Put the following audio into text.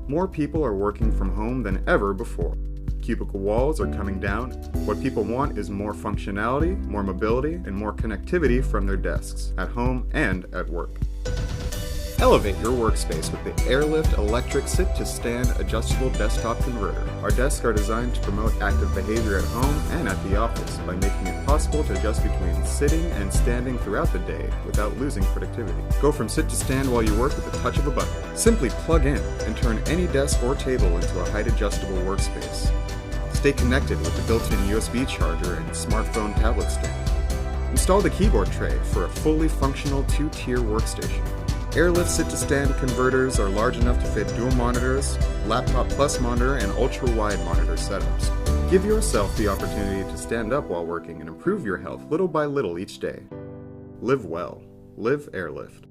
More people are working from home than ever before. Cubicle walls are coming down. What people want is more functionality, more mobility, and more connectivity from their desks, at home and at work. Elevate your workspace with the airLIFT electric sit-to-stand adjustable desktop converter. Our desks are designed to promote active behavior at home and at the office by making it possible to adjust between sitting and standing throughout the day without losing productivity. Go from sit to stand while you work with the touch of a button. Simply plug in and turn any desk or table into a height-adjustable workspace. Stay connected with the built-in USB charger and smartphone tablet stand. Install the keyboard tray for a fully functional 2-tier workstation. airLIFT sit-to-stand converters are large enough to fit dual monitors, laptop plus monitor, and ultra-wide monitor setups. Give yourself the opportunity to stand up while working and improve your health little by little each day. Live well. Live airLIFT.